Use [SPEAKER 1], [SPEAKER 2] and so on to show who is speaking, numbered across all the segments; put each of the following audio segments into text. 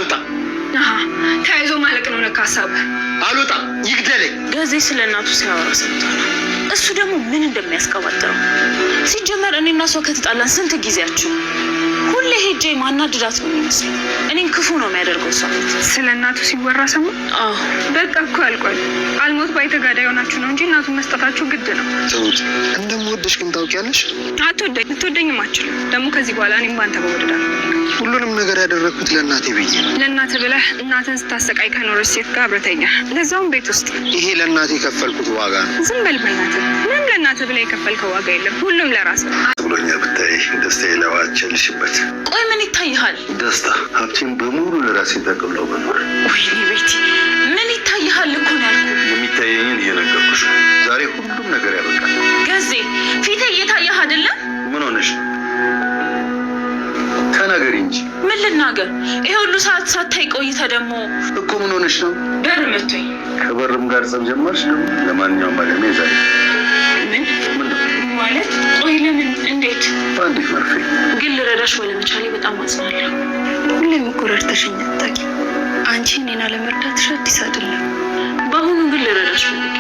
[SPEAKER 1] አልወጣም።
[SPEAKER 2] ተያይዞ ማለቅ ነው ለካ ሀሳብ።
[SPEAKER 1] አልወጣም፣ ይግደለኝ።
[SPEAKER 3] ገዜ ስለ እናቱ ሲያወራ ሰምቷል። እሱ ደግሞ ምን እንደሚያስቀባጥረው ሲጀመር እኔና እሷ ከተጣላን ስንት ጊዜያችን። ሁሌ ሄጄ ማናድዳት ነው የሚመስለው። እኔን ክፉ ነው የሚያደርገው እሷ።
[SPEAKER 2] ስለ እናቱ ሲወራ ሰማ። በቃ እኮ ያልቋል። አልሞት ባይ ተጋዳይ ሆናችሁ ነው እንጂ እናቱን መስጠታችሁ ግድ ነው።
[SPEAKER 1] ትሁት እንደምወደሽ ግን ታውቂያለሽ።
[SPEAKER 2] ልትወደኝም አትችልም። ደግሞ ከዚህ በኋላ እኔም ባንተ በወደዳል።
[SPEAKER 1] ሁሉንም ነገር ያደረግኩት ለእናቴ ብዬ ነው።
[SPEAKER 2] ለእናት ብለህ እናትን ስታሰቃይ ከኖረች ሴት ጋር አብረተኛ፣ ለዛውም ቤት ውስጥ።
[SPEAKER 1] ይሄ ለእናቴ የከፈልኩት ዋጋ ነው።
[SPEAKER 2] ዝም በል በእናትህ። ምንም ለእናት ብለህ የከፈልከው ዋጋ የለም። ሁሉም ለራስ ነው
[SPEAKER 1] ብሎኛል። ብታይ ደስታዬ ለዋቸልሽበት።
[SPEAKER 3] ቆይ ምን ይታይሃል?
[SPEAKER 1] ደስታ ሀብቴን በሙሉ ለራሴ ጠቅልለው መኖር።
[SPEAKER 3] ወይኔ ቤቲ ምን ይታይሃል እኮ ነው ያልኩህ።
[SPEAKER 1] የሚታየኝን እየነገርኩሽ ነው። ዛሬ ሁሉም ነገር ያበቃል።
[SPEAKER 3] ገዜ ፊቴ እየታየህ አይደለም?
[SPEAKER 1] ምን ሆነሽ? ተናገሪ እንጂ።
[SPEAKER 3] ምን ልናገር? ይሄ ሁሉ ሰዓት ሳታይ ቆይተህ ደግሞ
[SPEAKER 1] እኮ ምን ሆነሽ ነው?
[SPEAKER 3] በር መቶኝ።
[SPEAKER 1] ከበርም ጋር ጸብ ጀመርሽ ነው? ለማንኛውም አለሜ ዛሬ
[SPEAKER 3] ምን ማለት? ቆይ ለምን? እንዴት?
[SPEAKER 1] በአንዲት መርፌ
[SPEAKER 3] ግን ልረዳሽ ባለመቻሌ በጣም አዝናለሁ።
[SPEAKER 2] ሁሌም እኮ ረድተሽኝ አታውቂም። አንቺ እኔን አለመርዳትሽ አዲስ አይደለም።
[SPEAKER 3] በአሁኑ ግን ልረዳሽ ፈልጌ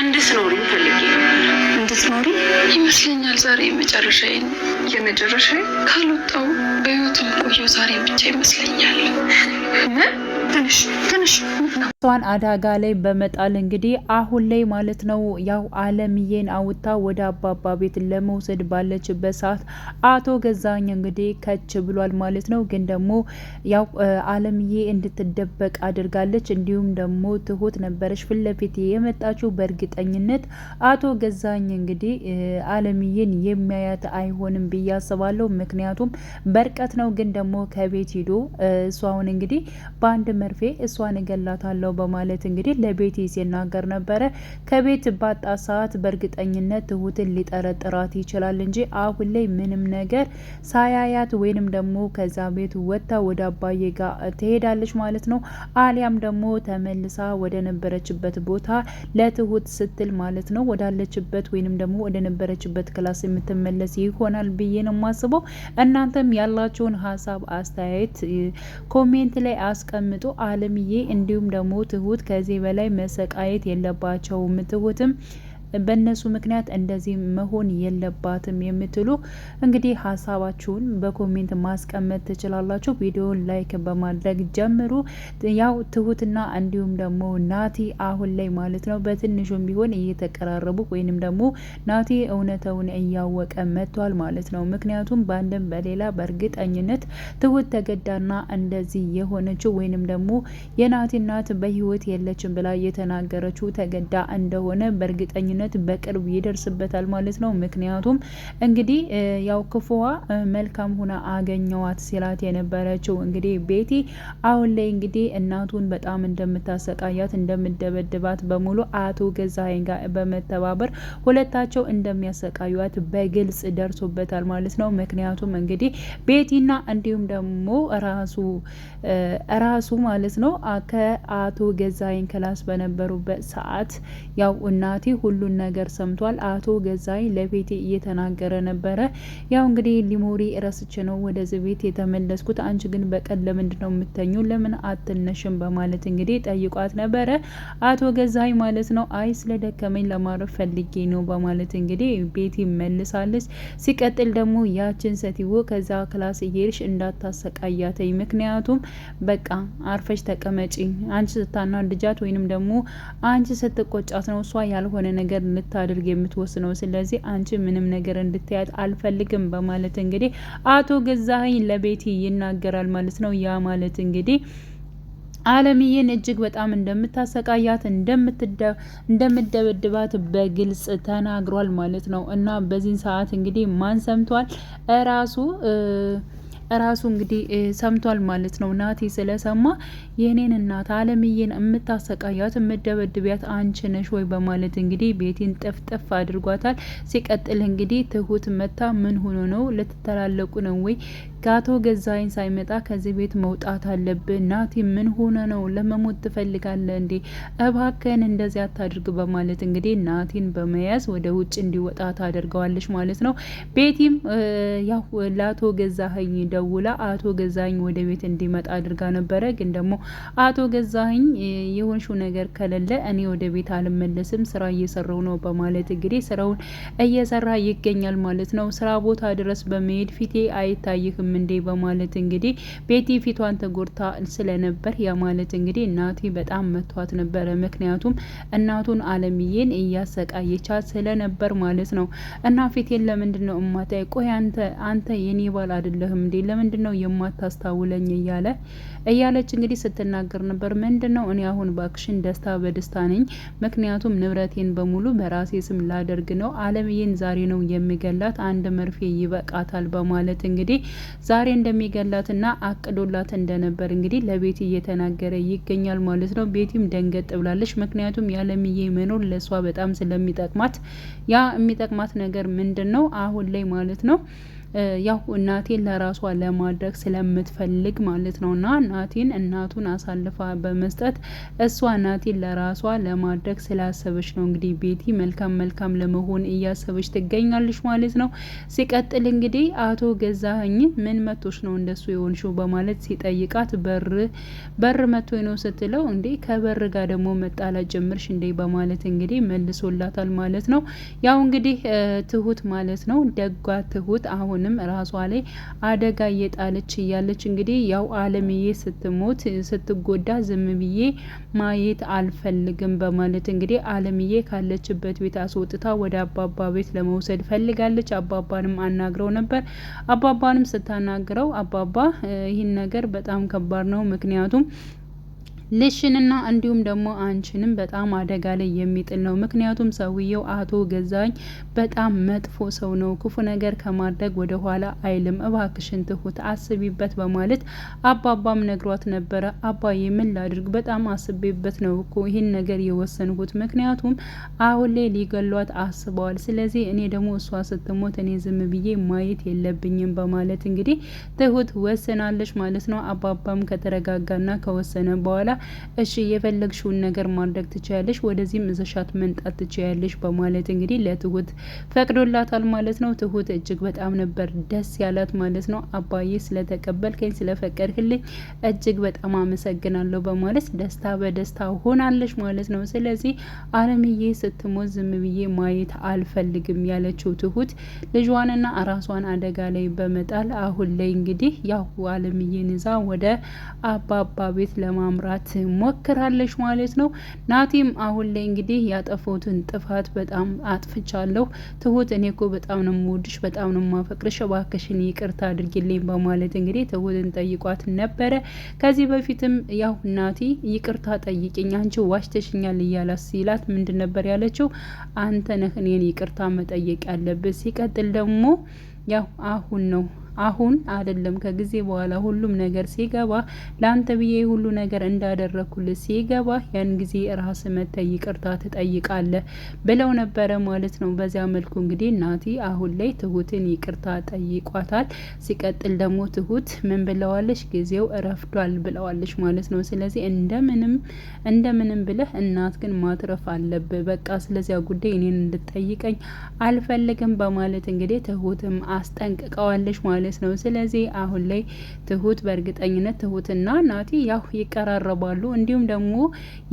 [SPEAKER 3] እንድትኖሪ ፈልጌ ነበር።
[SPEAKER 2] እንድትኖሪ ይመስለኛል። ዛሬ የመጨረሻዬ ካልወጣው በህይወት የምቆየው ዛሬ ብቻ ይመስለኛል። ትንሽ
[SPEAKER 4] እሷን አደጋ ላይ በመጣል እንግዲህ አሁን ላይ ማለት ነው ያው አለምዬን አውጥታ ወደ አባባ ቤት ለመውሰድ ባለችበት ሰዓት አቶ ገዛኝ እንግዲህ ከች ብሏል ማለት ነው። ግን ደግሞ ያው አለምዬ እንድትደበቅ አድርጋለች። እንዲሁም ደግሞ ትሁት ነበረች ፊት ለፊት የመጣችው። በእርግጠኝነት አቶ ገዛኝ እንግዲህ አለምዬን የሚያያት አይሆንም ብዬ አስባለሁ። ምክንያቱም በርቀት ነው። ግን ደግሞ ከቤት ሂዶ እሷውን እንግዲህ በአንድ መርፌ እሷን እገላታለሁ በማለት እንግዲህ ለቤቲ ሲናገር ነበረ። ከቤት ባጣ ሰዓት በእርግጠኝነት ትሁትን ሊጠረጥራት ይችላል እንጂ አሁን ላይ ምንም ነገር ሳያያት ወይንም ደግሞ ከዛ ቤት ወጥታ ወደ አባዬ ጋር ትሄዳለች ማለት ነው። አሊያም ደግሞ ተመልሳ ወደ ነበረችበት ቦታ ለትሁት ስትል ማለት ነው ወዳለችበት ወይንም ደግሞ ወደ ነበረችበት ክላስ የምትመለስ ይሆናል ብዬ ነው የማስበው። እናንተም ያላችሁን ሀሳብ አስተያየት ኮሜንት ላይ አስቀምጡ። አለምዬ እንዲሁም ደግሞ ትሁት ከዚህ በላይ መሰቃየት የለባቸውም። ትሁትም በእነሱ ምክንያት እንደዚህ መሆን የለባትም የምትሉ እንግዲህ ሀሳባችሁን በኮሜንት ማስቀመጥ ትችላላችሁ። ቪዲዮን ላይክ በማድረግ ጀምሩ። ያው ትሁትና እንዲሁም ደግሞ ናቲ አሁን ላይ ማለት ነው በትንሹም ቢሆን እየተቀራረቡ ወይንም ደግሞ ናቲ እውነታውን እያወቀ መጥቷል ማለት ነው። ምክንያቱም በአንድም በሌላ በእርግጠኝነት ትሁት ተገዳና እንደዚህ የሆነችው ወይንም ደግሞ የናቲ እናት በህይወት የለችም ብላ የተናገረችው ተገዳ እንደሆነ በእርግጠኝነት በቅርብ ይደርስበታል ማለት ነው። ምክንያቱም እንግዲህ ያው ክፉዋ መልካም ሆና አገኘዋት ሲላት የነበረችው እንግዲህ ቤቲ አሁን ላይ እንግዲህ እናቱን በጣም እንደምታሰቃያት እንደምደበድባት በሙሉ አቶ ገዛኸኝ ጋር በመተባበር ሁለታቸው እንደሚያሰቃዩት በግልጽ ደርሶበታል ማለት ነው። ምክንያቱም እንግዲህ ቤቲና እንዲሁም ደግሞ ራሱ ማለት ነው ከአቶ ገዛኸኝ ክላስ በነበሩበት ሰዓት ያው እናቴ ሁሉን ነገር ሰምቷል። አቶ ገዛይ ለቤቴ እየተናገረ ነበረ። ያው እንግዲህ ሊሞሪ ረስቼ ነው ወደዚህ ቤት የተመለስኩት። አንቺ ግን በቀን ለምንድን ነው የምተኙ? ለምን አትነሽም? በማለት እንግዲህ ጠይቋት ነበረ አቶ ገዛይ ማለት ነው። አይ ስለደከመኝ ለማረፍ ፈልጌ ነው በማለት እንግዲህ ቤቲ መልሳለች። ሲቀጥል ደግሞ ያችን ሴትዮ ከዛ ክላስ እየሄድሽ እንዳታሰቃያተኝ፣ ምክንያቱም በቃ አርፈሽ ተቀመጪ። አንቺ ስታናድጃት ወይንም ደግሞ አንቺ ስትቆጫት ነው እሷ ያልሆነ ነገር ልታደርግ የምትወስነው። ስለዚህ አንቺ ምንም ነገር እንድትያት አልፈልግም በማለት እንግዲህ አቶ ገዛኸኝ ለቤቲ ይናገራል ማለት ነው። ያ ማለት እንግዲህ አለምዬን እጅግ በጣም እንደምታሰቃያት እንደምደበድባት በግልጽ ተናግሯል ማለት ነው። እና በዚህን ሰዓት እንግዲህ ማን ሰምቷል? ራሱ እንግዲህ ሰምቷል ማለት ነው። ናቲ ስለሰማ የኔን እናት አለምዬን የምታሰቃያት የምደበድቢያት አንቺ ነሽ ወይ በማለት እንግዲህ ቤቲን ጥፍጥፍ አድርጓታል። ሲቀጥል እንግዲህ ትሁት መታ ምን ሆኖ ነው ልትተላለቁ ነው ወይ ከአቶ ገዛኸኝ ሳይመጣ ከዚህ ቤት መውጣት አለብህ። ናቲ ምን ሆነ ነው? ለመሞት ትፈልጋለህ እንዴ? እባክህን እንደዚህ አታድርግ በማለት እንግዲህ ናቲን በመያዝ ወደ ውጭ እንዲወጣ ታደርገዋለች ማለት ነው። ቤቲም ያው ለአቶ ገዛኸኝ ደውላ አቶ ገዛኸኝ ወደ ቤት እንዲመጣ አድርጋ ነበረ። ግን ደግሞ አቶ ገዛኸኝ የሆንሽው ነገር ከሌለ እኔ ወደ ቤት አልመለስም፣ ስራ እየሰራው ነው በማለት እንግዲህ ስራውን እየሰራ ይገኛል ማለት ነው። ስራ ቦታ ድረስ በመሄድ ፊቴ አይታይህም እንዴ በማለት እንግዲህ ቤቲ ፊቷን ተጎድታ ስለነበር ያ ማለት እንግዲህ እናቴ በጣም መቷት ነበረ። ምክንያቱም እናቱን አለምዬን እያሰቃየቻት ስለነበር ማለት ነው። እና ፊቴን ለምንድን ነው እማታይ? ቆይ አንተ የኔ ባል አይደለህም እንዴ? ለምንድን ነው የማታስታውለኝ? እያለች እንግዲህ ስትናገር ነበር። ምንድን ነው እኔ አሁን ባክሽን ደስታ በደስታ ነኝ። ምክንያቱም ንብረቴን በሙሉ በራሴ ስም ላደርግ ነው። አለምዬን ዛሬ ነው የሚገላት፣ አንድ መርፌ ይበቃታል በማለት እንግዲህ ዛሬ እንደሚገላትና አቅዶላት እንደነበር እንግዲህ ለቤቲ እየተናገረ ይገኛል ማለት ነው። ቤቲም ደንገጥ ብላለች። ምክንያቱም የአለምዬ መኖር ለሷ በጣም ስለሚጠቅማት፣ ያ የሚጠቅማት ነገር ምንድን ነው አሁን ላይ ማለት ነው ያው እናቴን ለራሷ ለማድረግ ስለምትፈልግ ማለት ነው። እና ናቴን እናቱን አሳልፋ በመስጠት እሷ ናቴን ለራሷ ለማድረግ ስላሰበች ነው እንግዲህ ቤቲ መልካም ለመሆን እያሰበች ትገኛለች ማለት ነው። ሲቀጥል እንግዲህ አቶ ገዛኸኝ ምን መቶች ነው እንደሱ የሆንሽው በማለት ሲጠይቃት በር መቶ ነው ስትለው እንዴ ከበር ጋር ደግሞ መጣላት ጀምርሽ እንዴ በማለት እንግዲህ መልሶላታል ማለት ነው። ያው እንግዲህ ትሁት ማለት ነው ደጓ ትሁት አሁን ራሷ ላይ አደጋ እየጣለች እያለች እንግዲህ ያው አለምዬ ስትሞት ስትጎዳ ዝም ብዬ ማየት አልፈልግም በማለት እንግዲህ አለምዬ ካለችበት ቤት አስወጥታ ወደ አባባ ቤት ለመውሰድ ፈልጋለች። አባባንም አናግረው ነበር። አባባንም ስታናግረው አባባ ይህን ነገር በጣም ከባድ ነው፣ ምክንያቱም ልሽንና እንዲሁም ደግሞ አንቺንም በጣም አደጋ ላይ የሚጥል ነው። ምክንያቱም ሰውየው አቶ ገዛኸኝ በጣም መጥፎ ሰው ነው፣ ክፉ ነገር ከማድረግ ወደ ኋላ አይልም፣ እባክሽን ትሁት አስቢበት በማለት አባባም ነግሯት ነበረ። አባዬ ምን ላድርግ? በጣም አስቤበት ነው እኮ ይህን ነገር የወሰንኩት፣ ምክንያቱም አሁን ላይ ሊገሏት አስበዋል። ስለዚህ እኔ ደግሞ እሷ ስትሞት እኔ ዝም ብዬ ማየት የለብኝም በማለት እንግዲህ ትሁት ወስናለች ማለት ነው። አባባም ከተረጋጋና ከወሰነ በኋላ እሺ የፈለግሽውን ነገር ማድረግ ትችያለሽ፣ ወደዚህም እዘሻት መንጣት ትችያለሽ በማለት እንግዲህ ለትሁት ፈቅዶላታል ማለት ነው። ትሁት እጅግ በጣም ነበር ደስ ያላት ማለት ነው። አባዬ ስለተቀበልከኝ ስለፈቀድክልኝ እጅግ በጣም አመሰግናለሁ በማለት ደስታ በደስታ ሆናለች ማለት ነው። ስለዚህ አለምዬ ስትሞት ዝም ብዬ ማየት አልፈልግም ያለችው ትሁት ልጇንና ራሷን አደጋ ላይ በመጣል አሁን ላይ እንግዲህ ያው አለምዬን ይዛ ወደ አባባ ቤት ለማምራት ሞክራለች ማለት ነው። ናቲም አሁን ላይ እንግዲህ ያጠፉትን ጥፋት በጣም አጥፍቻለሁ ትሁት፣ እኔ እኮ በጣም ነው የምወድሽ፣ በጣም ነው የማፈቅርሽ፣ እባክሽን ይቅርታ አድርጊልኝ በማለት እንግዲህ ትሁትን ጠይቋት ነበረ። ከዚህ በፊትም ያው ናቲ ይቅርታ ጠይቅኝ አንቺ ዋሽተሽኛል እያላት ሲላት ምንድን ነበር ያለችው? አንተ ነህ እኔን ይቅርታ መጠየቅ ያለብህ። ሲቀጥል ደግሞ ያው አሁን አይደለም ከጊዜ በኋላ ሁሉም ነገር ሲገባ ለአንተ ብዬ ሁሉ ነገር እንዳደረኩልህ ሲገባ ያን ጊዜ ራስ መተህ ይቅርታ ትጠይቃለህ ብለው ነበረ ማለት ነው። በዚያ መልኩ እንግዲህ ናቲ አሁን ላይ ትሁትን ይቅርታ ጠይቋታል። ሲቀጥል ደግሞ ትሁት ምን ብለዋለች? ጊዜው ረፍዷል ብለዋለች ማለት ነው። ስለዚህ እንደምንም ብለህ እናት ግን ማትረፍ አለብህ፣ በቃ ስለዚያ ጉዳይ እኔን እንድጠይቀኝ አልፈልግም በማለት እንግዲህ ትሁትም አስጠንቅቀዋለች ማለት ነው። ስለዚህ አሁን ላይ ትሁት በእርግጠኝነት ትሁትና ናቲ ያው ይቀራረባሉ። እንዲሁም ደግሞ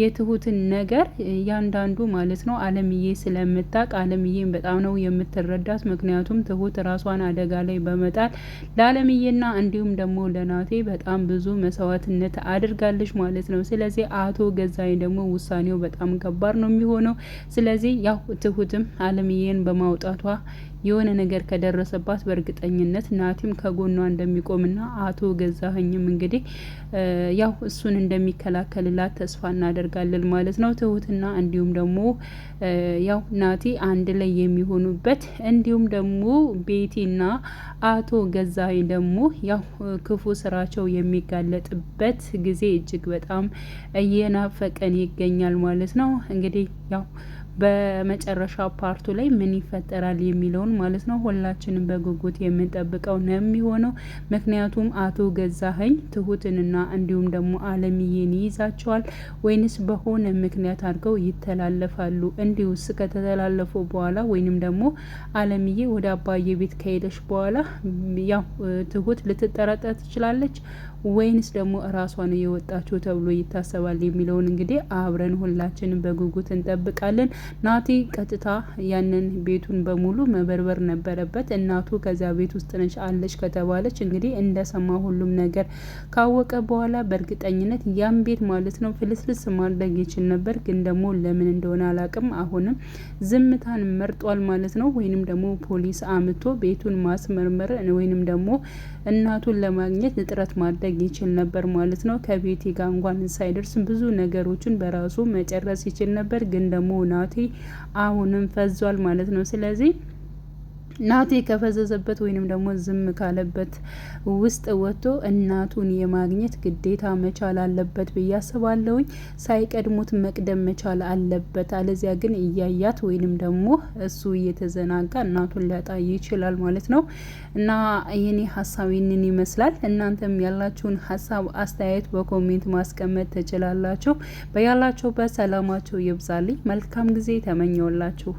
[SPEAKER 4] የትሁትን ነገር ያንዳንዱ ማለት ነው አለምዬ ስለምታቅ አለምዬን በጣም ነው የምትረዳት። ምክንያቱም ትሁት ራሷን አደጋ ላይ በመጣል ለአለምዬና እንዲሁም ደግሞ ለናቴ በጣም ብዙ መስዋዕትነት አድርጋለች ማለት ነው። ስለዚህ አቶ ገዛኸኝ ደግሞ ውሳኔው በጣም ከባድ ነው የሚሆነው። ስለዚህ ያው ትሁትም አለምዬን በማውጣቷ የሆነ ነገር ከደረሰባት በእርግጠኝነት ናቲም ከጎኗ እንደሚቆምና አቶ ገዛኸኝም እንግዲህ ያው እሱን እንደሚከላከልላት ተስፋ እናደርጋለን ማለት ነው። ትሁትና እንዲሁም ደግሞ ያው ናቲ አንድ ላይ የሚሆኑበት እንዲሁም ደግሞ ቤቲና አቶ ገዛኸኝ ደግሞ ያው ክፉ ስራቸው የሚጋለጥበት ጊዜ እጅግ በጣም እየናፈቀን ይገኛል ማለት ነው። እንግዲህ ያው በመጨረሻ ፓርቱ ላይ ምን ይፈጠራል የሚለውን ማለት ነው ሁላችንም በጉጉት የምንጠብቀው ነው የሚሆነው። ምክንያቱም አቶ ገዛኸኝ ትሁትንና እንዲሁም ደግሞ አለምዬን ይይዛቸዋል ወይንስ በሆነ ምክንያት አድርገው ይተላለፋሉ? እንዲሁስ ከተተላለፉ በኋላ ወይንም ደግሞ አለምዬ ወደ አባዬ ቤት ከሄደች በኋላ ያው ትሁት ልትጠረጠር ትችላለች ወይንስ ደግሞ እራሷ ነው የወጣችው ተብሎ ይታሰባል የሚለውን እንግዲህ አብረን ሁላችንም በጉጉት እንጠብቃለን። ናቲ ቀጥታ ያንን ቤቱን በሙሉ መበርበር ነበረበት። እናቱ ከዚያ ቤት ውስጥ ነች አለች ከተባለች እንግዲህ እንደሰማ ሁሉም ነገር ካወቀ በኋላ በእርግጠኝነት ያን ቤት ማለት ነው ፍልስልስ ማድረግ ይችል ነበር። ግን ደግሞ ለምን እንደሆነ አላቅም አሁንም ዝምታን መርጧል ማለት ነው። ወይንም ደግሞ ፖሊስ አምቶ ቤቱን ማስመርመር ወይንም ደግሞ እናቱን ለማግኘት ጥረት ማድረግ ይችል ነበር ማለት ነው። ከቤቲ ጋር እንኳን ሳይደርስ ብዙ ነገሮችን በራሱ መጨረስ ይችል ነበር። ግን ደግሞ ናቲ አሁንም ፈዟል ማለት ነው። ስለዚህ ናቲ ከፈዘዘበት ወይንም ደግሞ ዝም ካለበት ውስጥ ወጥቶ እናቱን የማግኘት ግዴታ መቻል አለበት ብዬ አስባለሁኝ። ሳይቀድሙት መቅደም መቻል አለበት። አለዚያ ግን እያያት ወይንም ደግሞ እሱ እየተዘናጋ እናቱን ሊያጣ ይችላል ማለት ነው። እና የኔ ሀሳብ ይህንን ይመስላል። እናንተም ያላችሁን ሀሳብ አስተያየት በኮሜንት ማስቀመጥ ትችላላችሁ። በያላችሁበት ሰላማችሁ ይብዛልኝ። መልካም ጊዜ ተመኘውላችሁ።